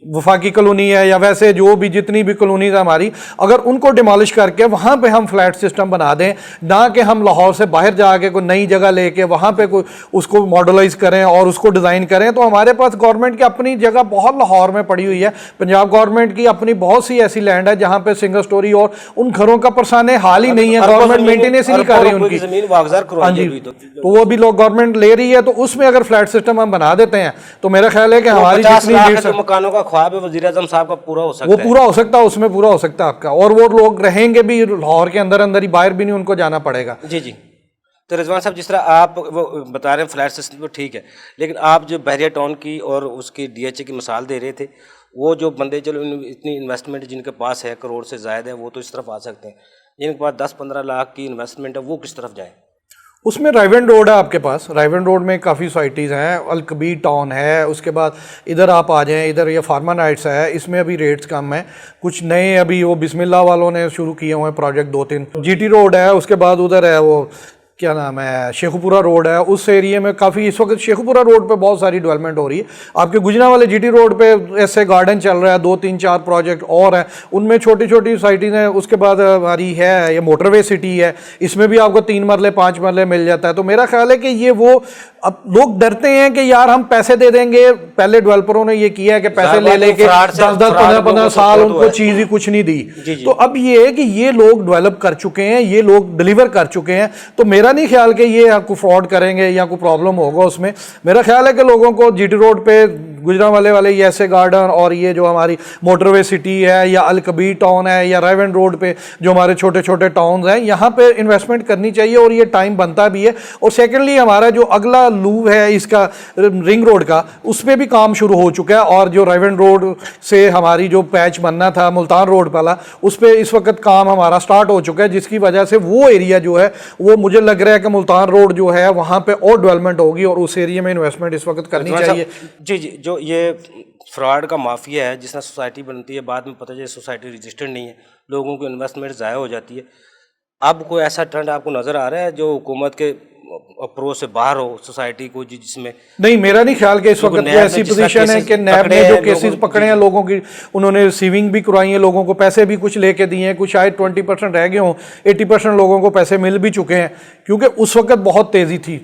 वफाकी कॉलोनी है या वैसे जो भी जितनी भी कॉलोनीज है हमारी, अगर उनको डिमोलिश करके वहाँ पे हम फ्लैट सिस्टम बना दें, ना कि हम लाहौर से बाहर जाके कोई नई जगह लेके वहाँ पे कोई उसको मॉडलाइज करें और उसको डिज़ाइन करें। तो हमारे पास गवर्नमेंट की अपनी जगह बहुत लाहौर में पड़ी हुई है, पंजाब गवर्नमेंट की अपनी बहुत सी ऐसी लैंड है जहाँ पे सिंगल स्टोरी और उन घरों का परसाने हाल ही नहीं है, गवर्नमेंट मेंटेनेंस ही नहीं कर रही उनकी। हाँ जी, तो वो भी लोग गवर्नमेंट ले रही है, तो उसमें अगर फ्लैट सिस्टम हम बना देते हैं तो मेरा ख्याल है कि हमारी जितनी मकानों का ख्वाब है वज़ीर आज़म साहब का पूरा हो सकता है, वो पूरा हो सकता है, उसमें पूरा हो सकता है आपका, और वो लोग रहेंगे भी लाहौर के अंदर अंदर ही, बाहर भी नहीं उनको जाना पड़ेगा। जी जी। तो रिजवान साहब, जिस तरह आप वो बता रहे हैं फ्लैट सिस्टम तो ठीक है, लेकिन आप जो बहरिया टाउन की और उसकी DHA की मिसाल दे रहे थे, वो जो बंदे चलो इतनी इन्वेस्टमेंट जिनके पास है, करोड़ से ज़्यादा है, वो तो इस तरफ आ सकते हैं, जिनके पास 10-15 लाख की इन्वेस्टमेंट है वो किस तरफ जाए? उसमें राइवन रोड है आपके पास, राइवन रोड में काफ़ी सोसाइटीज़ हैं, अलकबीर टाउन है, उसके बाद इधर आप आ जाएं, इधर ये फार्मा नाइट्स है, इसमें अभी रेट्स कम है, कुछ नए अभी वो बिस्मिल्लाह वालों ने शुरू किए हुए हैं प्रोजेक्ट 2-3। GT रोड है, उसके बाद उधर है वो क्या नाम है, शेखुपुरा रोड है, उस एरिया में काफ़ी इस वक्त शेखुपुरा रोड पे बहुत सारी डेवलपमेंट हो रही है। आपके गुजना वाले GT रोड पे ऐसे गार्डन चल रहा है, 2-3-4 प्रोजेक्ट और हैं, उनमें छोटी छोटी सोसाइटीज़ हैं। उसके बाद हमारी है ये मोटरवे सिटी है, इसमें भी आपको 3 मरले 5 मरले मिल जाता है। तो मेरा ख्याल है कि ये वो, अब लोग डरते हैं कि यार हम पैसे दे देंगे, पहले डेवलपरों ने ये किया है कि पैसे ले लेके 10-15 साल उनको चीज़ ही कुछ नहीं दी। तो अब ये है कि ये लोग डेवलप कर चुके हैं, ये लोग डिलीवर कर चुके हैं, तो मेरा नहीं ख्याल कि ये आपको फ्रॉड करेंगे या कोई प्रॉब्लम होगा उसमें। मेरा ख्याल है कि लोगों को GT रोड पे गुजरांवाले वाले ये ऐसे गार्डन और ये जो हमारी मोटरवे सिटी है या अलकबीर टाउन है या राइवन रोड पे जो हमारे छोटे छोटे टाउन्स हैं, यहाँ पे इन्वेस्टमेंट करनी चाहिए और ये टाइम बनता भी है। और सेकेंडली हमारा जो अगला लूप है इसका रिंग रोड का, उसमें भी काम शुरू हो चुका है, और जो राइवन रोड से हमारी जो पैच बनना था मुल्तान रोड वाला, उस पर इस वक्त काम हमारा स्टार्ट हो चुका है, जिसकी वजह से वो एरिया जो है वो मुझे लग रहा है कि मुल्तान रोड जो है वहाँ पे और डेवलपमेंट होगी और उस एरिया में इन्वेस्टमेंट इस वक्त करनी चाहिए। जी जी। जो ये फ्रॉड का माफिया है, जिसमें सोसाइटी बनती है, बाद में पता चले सोसाइटी रजिस्टर्ड नहीं है, लोगों की इन्वेस्टमेंट ज़ाया हो जाती है, अब कोई ऐसा ट्रेंड आपको नज़र आ रहा है जो हुकूमत के अप्रोच से बाहर हो सोसाइटी को, जिसमें? नहीं, मेरा नहीं ख्याल कि इस वक्त ऐसी पोजीशन है कि नैब ने जो केसेस पकड़े हैं लोगों की, उन्होंने रिसीविंग भी करवाई है, लोगों को पैसे भी कुछ लेके दिए हैं, कुछ शायद 20% रह गए हों, 80% लोगों को पैसे मिल भी चुके हैं, क्योंकि उस वक्त बहुत तेज़ी थी।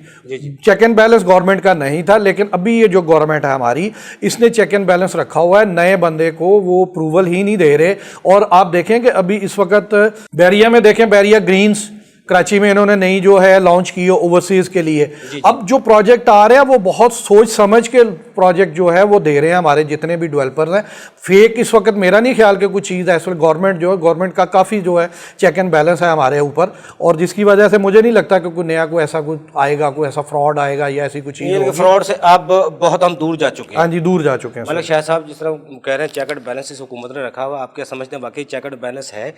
चेक एंड बैलेंस गवर्नमेंट का नहीं था, लेकिन अभी ये जो गवर्नमेंट है हमारी, इसने चेक एंड बैलेंस रखा हुआ है, नए बंदे को वो अप्रूवल ही नहीं दे रहे। और आप देखें कि अभी इस वक्त बैरिया में देखें, बैरिया ग्रीन्स कराची में इन्होंने नई जो है लॉन्च की है ओवरसीज के लिए। अब जो प्रोजेक्ट आ रहे हैं वो बहुत सोच समझ के प्रोजेक्ट जो है वो दे रहे हैं हमारे जितने भी डेवलपर्स हैं। फेक इस वक्त मेरा नहीं ख्याल कि कुछ चीज़ है। इस वक्त गवर्नमेंट जो है, गवर्नमेंट का काफ़ी जो है चेक एंड बैलेंस है हमारे ऊपर, और जिसकी वजह से मुझे नहीं लगता कि कोई नया कोई ऐसा कुछ आएगा, कोई ऐसा फ्रॉड आएगा या ऐसी कुछ चीज़। फ्रॉड से आप बहुत हम दूर जा चुके हैं। हाँ जी, दूर जा चुके हैं। मलिक शाह साहब जिस तरह कह रहे हैं चेक एंड बैलेंस इस हुकूमत ने रखा हुआ, आप क्या समझते हैं वाकई चेक एंड बैलेंस है?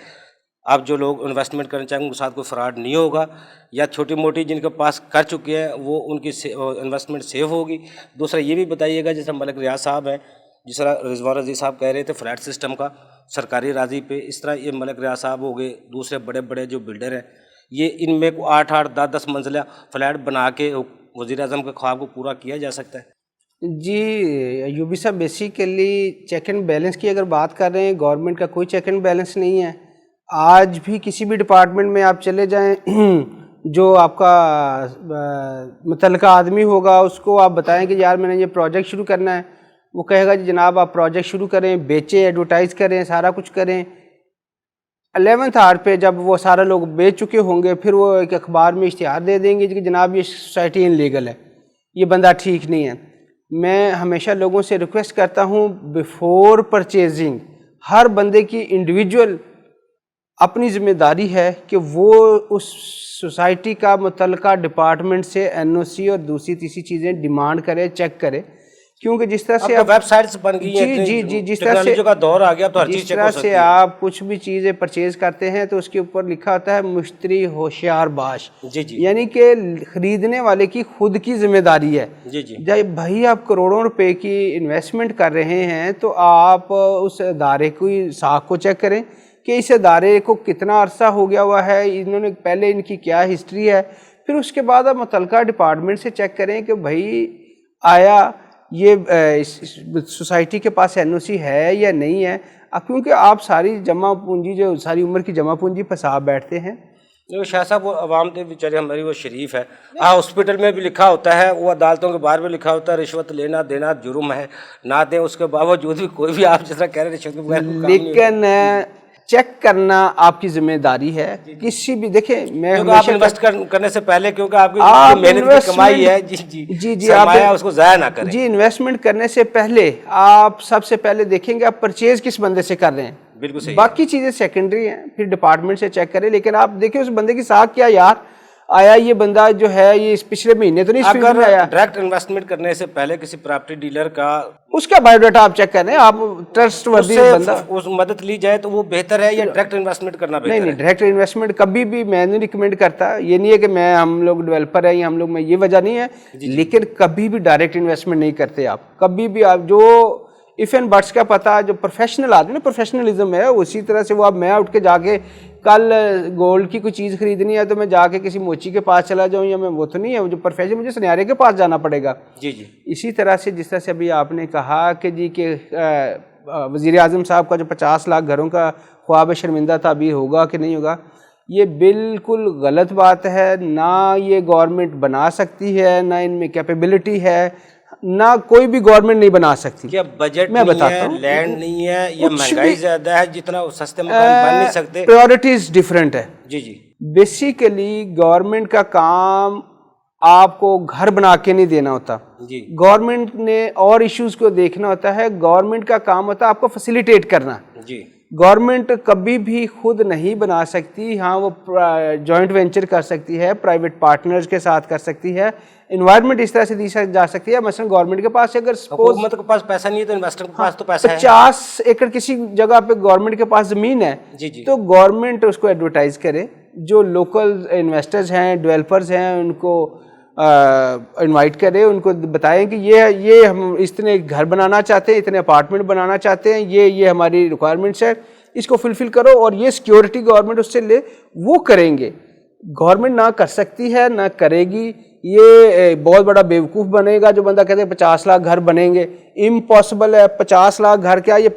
आप जो लोग इन्वेस्टमेंट करना चाहेंगे उनके साथ कोई फ्रॉड नहीं होगा, या छोटी मोटी जिनके पास कर चुके हैं वो उनकी इन्वेस्टमेंट सेव होगी? दूसरा ये भी बताइएगा, जैसे मलिक रियाज साहब हैं, जिस तरह रिजवान रजीक साहब कह रहे थे फ्लैट सिस्टम का सरकारी राजी पे, इस तरह ये मलिक रियाज साहब हो गए, दूसरे बड़े बड़े जो बिल्डर हैं, ये इनमें 8-8, 10-10 मंजिला फ्लैट बना के वज़ीर आज़म के ख्वाब को पूरा किया जा सकता है? जी यूबी साहब, बेसिकली चेक एंड बैलेंस की अगर बात कर रहे हैं, गवर्नमेंट का कोई चेक एंड बैलेंस नहीं है। आज भी किसी भी डिपार्टमेंट में आप चले जाएं, जो आपका मुतल्लिका आदमी होगा उसको आप बताएं कि यार मैंने ये प्रोजेक्ट शुरू करना है, वो कहेगा जी जनाब आप प्रोजेक्ट शुरू करें, बेचें, एडवर्टाइज़ करें, सारा कुछ करें। 11th आवर पे जब वो सारे लोग बेच चुके होंगे, फिर वो एक अखबार में इश्तिहार दे देंगे कि जनाब ये सोसाइटी इनलीगल है, ये बंदा ठीक नहीं है। मैं हमेशा लोगों से रिक्वेस्ट करता हूँ, बिफोर परचेजिंग हर बंदे की इंडिविजुअल अपनी ज़िम्मेदारी है कि वो उस सोसाइटी का मुतल्लिका डिपार्टमेंट से एनओसी और दूसरी तीसरी चीज़ें डिमांड करे, चेक करे, क्योंकि जिस तरह से वेबसाइट्स बन गई हैं, जी, जिस तरह से का दौर आ गया तो हर चीज़ चेक हो सकती है। आप कुछ भी चीज़ें परचेज करते हैं तो उसके ऊपर लिखा होता है मुश्तरी होशियार बाश, यानी कि खरीदने वाले की खुद की जिम्मेदारी है। जब भाई आप करोड़ों रुपए की इन्वेस्टमेंट कर रहे हैं तो आप उस अदारे की साख को चेक करें कि इस अदारे को कितना अरसा हो गया हुआ है, इन्होंने पहले इनकी क्या हिस्ट्री है, फिर उसके बाद आप मुतल्लिका डिपार्टमेंट से चेक करें कि भाई आया ये सोसाइटी के पास एनओसी है या नहीं है। क्योंकि आप सारी जमा पूंजी जो सारी उम्र की जमा पूंजी फंसा बैठते हैं। जो शाह साहब वो अवाम थे बेचारे हमारी वो शरीफ है, हॉस्पिटल में भी लिखा होता है, वो अदालतों के बाहर भी लिखा होता है रिश्वत लेना देना जुर्म है, ना दें उसके बावजूद भी कोई भी आप जिस तरह कह रहे रिश्वत के बगैर, लेकिन चेक करना आपकी जिम्मेदारी है। किसी भी देखें, मैं आप इन्वेस्ट करने से पहले, क्योंकि आपकी मेहनत की कमाई है, जी आप उसको जाया ना करें। जी, इन्वेस्टमेंट करने से पहले आप सबसे पहले देखेंगे आप परचेज किस बंदे से कर रहे हैं, बिल्कुल सही। बाकी चीजें सेकेंडरी हैं, फिर डिपार्टमेंट से चेक करें, लेकिन आप देखिए उस बंदे की साख क्या यार आया, ये बंदा जो है ये इस पिछले महीने तो नहीं अगर आया। डायरेक्ट इन्वेस्टमेंट करने से पहले किसी प्रॉपर्टी डीलर का उसका बायोडाटा आप चेक करें, आप ट्रस्टवर्दी बंदा उस मदद ली जाए तो वो बेहतर है या डायरेक्ट इन्वेस्टमेंट करना बेहतर है? नहीं, डायरेक्ट इन्वेस्टमेंट कभी भी मैं नहीं रिकमेंड करता। ये नहीं है कि मैं हम लोग डेवलपर है या हम लोग में ये वजह नहीं है, लेकिन कभी भी डायरेक्ट इन्वेस्टमेंट नहीं करते आप। कभी भी आप जो इफ एंड बट्स का पता, जो प्रोफेशनल आदमी, प्रोफेशनलिज्म है, उसी तरह से वो अब मैं उठ के जाके कल गोल्ड की कोई चीज़ खरीदनी है तो मैं जाके किसी मोची के पास चला जाऊं, या मैं वो तो नहीं है, जो प्रोफेशनल मुझे सुनियारे के पास जाना पड़ेगा। जी। इसी तरह से जिस तरह से अभी आपने कहा कि जी के वज़ीर आज़म साहब का जो 50 लाख घरों का ख्वाब शर्मिंदा ताबीर होगा कि नहीं होगा, ये बिल्कुल गलत बात है। ना ये गवर्नमेंट बना सकती है, ना इनमें कैपेबिलिटी है, ना कोई भी गवर्नमेंट नहीं बना सकती। क्या बजट मैं बताता हूँ, लैंड नहीं है या महंगाई ज्यादा है, जितना सस्ते मकान बन नहीं सकते? प्रायोरिटीज डिफरेंट है। जी। बेसिकली गवर्नमेंट का काम आपको घर बना के नहीं देना होता जी। गवर्नमेंट ने और इश्यूज को देखना होता है। गवर्नमेंट का काम होता है आपको फैसिलिटेट करना जी। गवर्नमेंट कभी भी खुद नहीं बना सकती। हाँ, वो जॉइंट वेंचर कर सकती है, प्राइवेट पार्टनर्स के साथ कर सकती है, एनवायरनमेंट इस तरह से दी जा सकती है। मसलन गवर्नमेंट के पास अगर हुकूमत के पास पैसा नहीं है तो इन्वेस्टर के पास तो पैसा है। 50 एकड़ किसी जगह पे गवर्नमेंट के पास जमीन है जी। तो गवर्नमेंट उसको एडवर्टाइज करे, जो लोकल इन्वेस्टर्स हैं, डेवलपर्स हैं, उनको इनवाइट करें, उनको बताएं कि ये हम इतने घर बनाना चाहते हैं, इतने अपार्टमेंट बनाना चाहते हैं, ये हमारी रिक्वायरमेंट्स है, इसको फुलफिल करो, और ये सिक्योरिटी गवर्नमेंट उससे ले, वो करेंगे। गवर्नमेंट ना कर सकती है ना करेगी। ये बहुत बड़ा बेवकूफ़ बनेगा जो बंदा कहते हैं 50 लाख घर बनेंगे। इम्पॉसिबल है। 50 लाख घर क्या, ये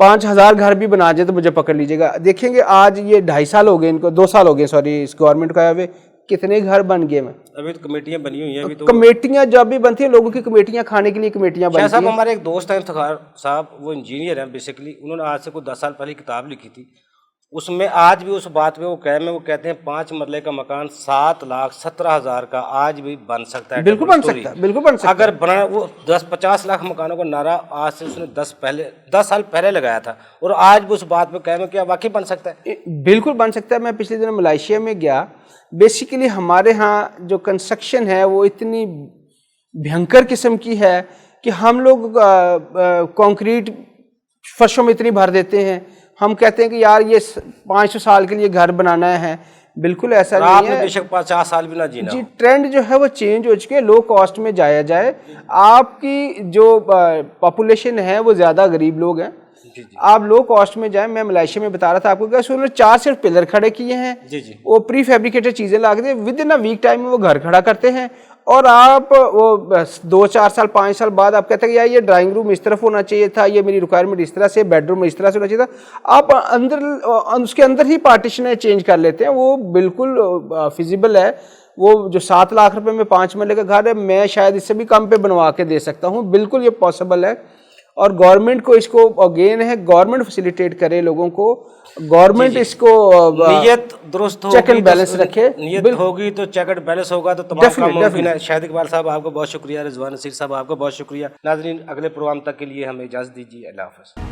5,000 घर भी बना जाए तो मुझे पकड़ लीजिएगा। देखेंगे आज ये 2.5 साल हो गए, इनको 2 साल हो गए सॉरी, इस गवर्नमेंट का आए कितने घर बन गए। मैं अभी तो कमेटियां बनी हुई हैं, अभी तो कमेटियां जब भी बनती हैं, लोगों की कमेटियां खाने के लिए कमेटियां बनती हैं। हमारे एक दोस्त हैं इफ्तिखार साहब, वो इंजीनियर हैं बेसिकली। उन्होंने आज से कुछ 10 साल पहले किताब लिखी थी, उसमें आज भी उस बात पे वो कहते हैं 5 मरले का मकान 7,17,000 का आज भी बन सकता है। बिल्कुल बन सकता है, बिल्कुल बन सकता है। अगर बना वो 10-50 लाख मकानों का नारा आज से उसने 10 साल पहले लगाया था और आज भी उस बात पे कहना क्या वाकई बन सकता है? बिल्कुल बन सकता है। मैं पिछले दिनों मलेशिया में गया। बेसिकली हमारे यहाँ जो कंस्ट्रक्शन है वो इतनी भयंकर किस्म की है कि हम लोग कंक्रीट फर्शों में इतनी भर देते हैं, हम कहते हैं कि यार ये 500 साल के लिए घर बनाना है। बिल्कुल ऐसा नहीं है। आपने बेशक 50 साल भी ना जीना जी, ट्रेंड जो है वो चेंज हो चुके, लो कॉस्ट में जाया जाए। आपकी जो पॉपुलेशन है वो ज़्यादा गरीब लोग हैं, आप लो कॉस्ट में जाएं। मैं मलेशिया में बता रहा था आपको कि उन्होंने 4 सिर्फ पिलर खड़े किए हैं। वो प्री फैब्रिकेटेड चीज़ें ला के within a week time में वो घर खड़ा करते हैं और आप वो 2-4 साल 5 साल बाद आप कहते हैं कि यार ये ड्राइंग रूम इस तरफ होना चाहिए था, ये मेरी रिक्वायरमेंट इस तरह से, बेडरूम इस तरह से होना चाहिए था। आप अंदर उसके अंदर ही पार्टीशन चेंज कर लेते हैं। वो बिल्कुल फिजिबल है। वो जो 7 लाख रुपए में 5 मरले का घर है, मैं शायद इससे भी कम पे बनवा के दे सकता हूँ। बिल्कुल ये पॉसिबल है और गवर्नमेंट को इसको अगेन है, गवर्नमेंट फैसिलिटेट करे लोगों को, गवर्नमेंट इसको नियत दुरुस्त होगी, चेक एंड बैलेंस रखे। नियत होगी तो चेक एंड बैलेंस होगा तो तमाम काम मुमकिन है। शाहिद इकबाल साहब आपका बहुत शुक्रिया, रिजवान नसीर साहब आपका बहुत शुक्रिया। नाज़रीन, अगले प्रोग्राम तक के लिए हमें इजाज़त दीजिए। अल्लाह हाफ़िज़।